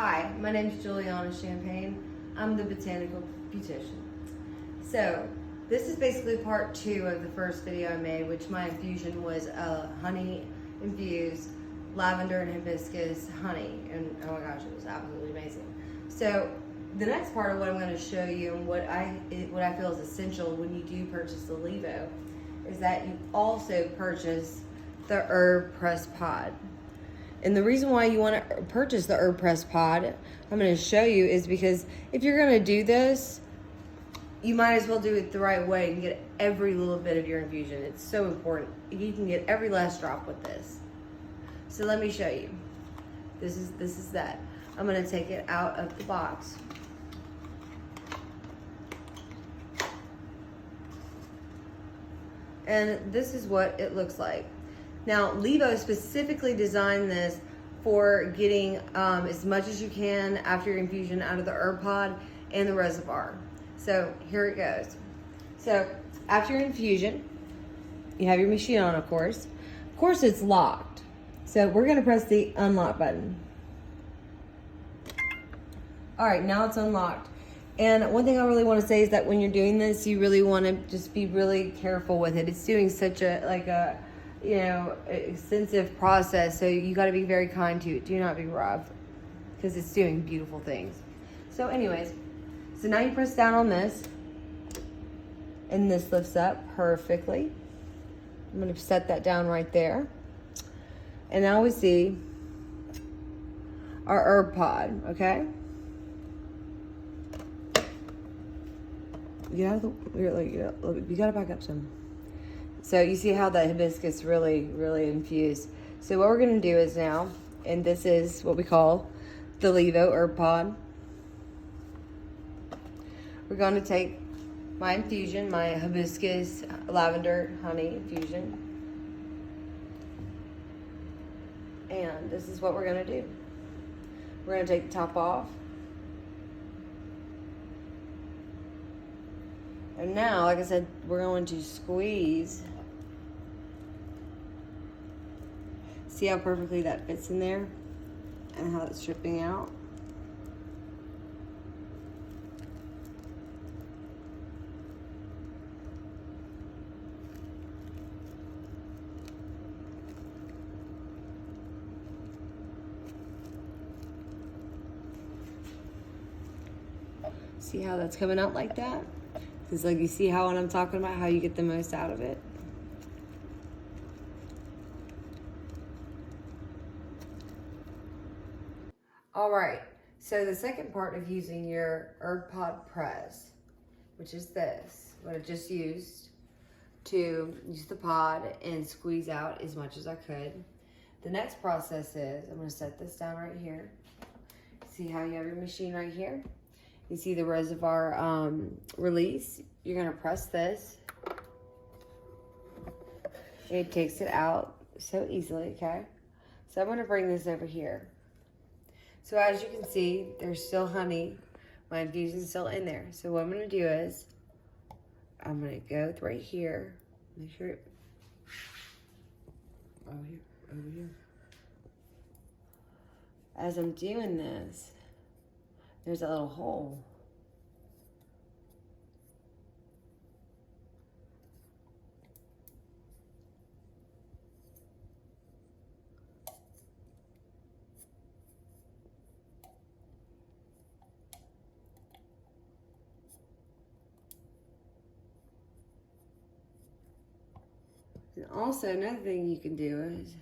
Hi, my name is Juliana Champagne. I'm the botanical beautician. So, this is basically part 2 of the first video I made, which my infusion was honey infused lavender and hibiscus honey, and oh my gosh, it was absolutely amazing. So, the next part of what I'm going to show you and what I feel is essential when you do purchase the LEVO is that you also purchase the herb press pod. And the reason why you want to purchase the herb press pod, I'm going to show you, is because if you're going to do this, you might as well do it the right way and get every little bit of your infusion. It's so important. You can get every last drop with this. So let me show you. This is that. I'm going to take it out of the box. And this is what it looks like. Now, LEVO specifically designed this for getting as much as you can after your infusion out of the herb pod and the reservoir. So here it goes. So after your infusion, you have your machine on, of course. Of course, it's locked. So we're gonna press the unlock button. All right, now it's unlocked. And one thing I really want to say is that when you're doing this, you really want to just be really careful with it. It's doing such a extensive process, so you got to be very kind to it. Do not be rough, because it's doing beautiful things. So anyways, so now you press down on this, and this lifts up perfectly. I'm going to set that down right there. And now we see our herb pod, okay? Get out of the, you gotta back up some. So you see how the hibiscus really infused. So what we're gonna do is now, and this is what we call the LEVO herb pod. We're gonna take my infusion, my hibiscus lavender honey infusion. And this is what we're gonna do. We're gonna take the top off. And now, like I said, we're going to squeeze. See how perfectly that fits in there and how it's dripping out. See how that's coming out like that? Because like you see how, when I'm talking about how you get the most out of it. All right, so the second part of using your herb pod press, which is this, what I just used to use the pod and squeeze out as much as I could. The next process is, I'm gonna set this down right here. See how you have your machine right here? You see the reservoir release. You're gonna press this. It takes it out so easily, okay? So I'm gonna bring this over here. So as you can see, there's still honey. My infusion's still in there. So what I'm gonna do is, I'm gonna go right here. Make sure it, over here. As I'm doing this, there's a little hole. And also another thing you can do is,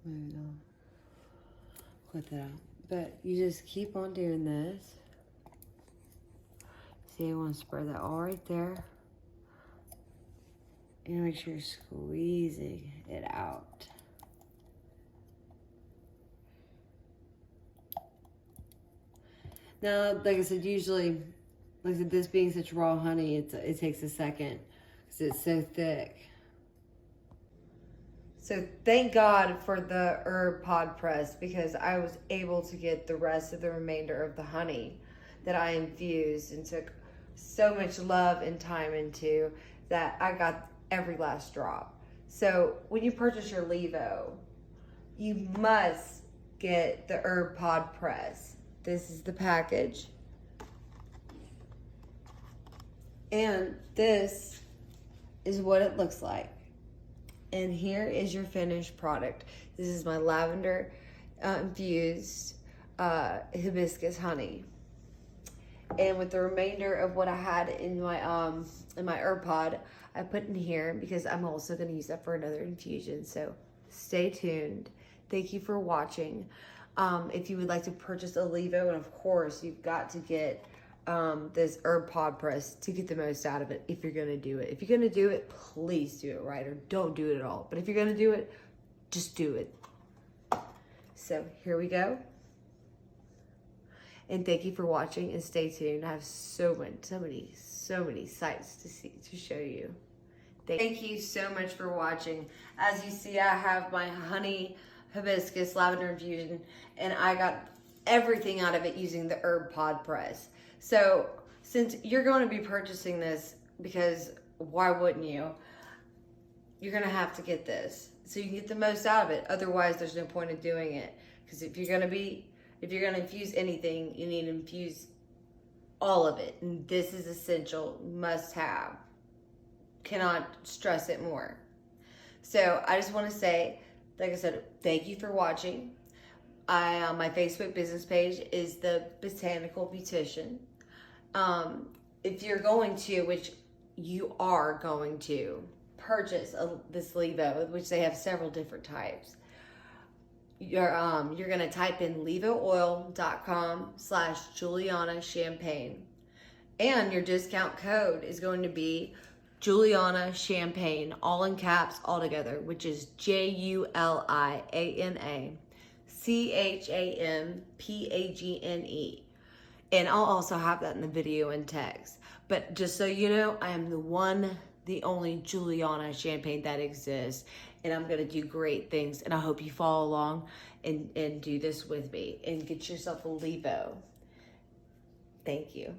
maybe I'll put that out. But you just keep on doing this. See, I want to spread that all right there. And make sure you're squeezing it out. Now, like I said, usually, like I said, this being such raw honey, it takes a second because it's so thick. So thank God for the herb pod press, because I was able to get the rest of the remainder of the honey that I infused and took so much love and time into that I got every last drop. So when you purchase your LEVO, you must get the herb pod press. This is the package. And this is what it looks like. And here is your finished product. This is my lavender infused hibiscus honey. And with the remainder of what I had in my herb pod, I put in here because I'm also going to use that for another infusion. So stay tuned. Thank you for watching. If you would like to purchase a LEVO, and of course you've got to get this herb pod press to get the most out of it if you're going to do it. If you're going to do it, please do it right, or don't do it at all. But if you're going to do it, just do it. So here we go. And thank you for watching, and stay tuned. I have so many sights to show you. Thank you so much for watching. As you see, I have my honey hibiscus lavender infusion, and I got everything out of it using the herb pod press. So since you're going to be purchasing this, because why wouldn't you? You're going to have to get this so you can get the most out of it. Otherwise, there's no point in doing it. Because if you're going to infuse anything, you need to infuse all of it. And this is essential, must have. Cannot stress it more. So I just want to say, like I said, thank you for watching. My Facebook business page is the Botanical Beautician. If you're going to, which you are going to, purchase this LEVO, which they have several different types, you're going to type in levooil.com/Juliana Champagne, and your discount code is going to be Juliana Champagne, all in caps, all together, which is JulianaChampagne. And I'll also have that in the video and text. But just so you know, I am the only Juliana Champagne that exists. And I'm going to do great things. And I hope you follow along and do this with me. And get yourself a LEVO. Thank you.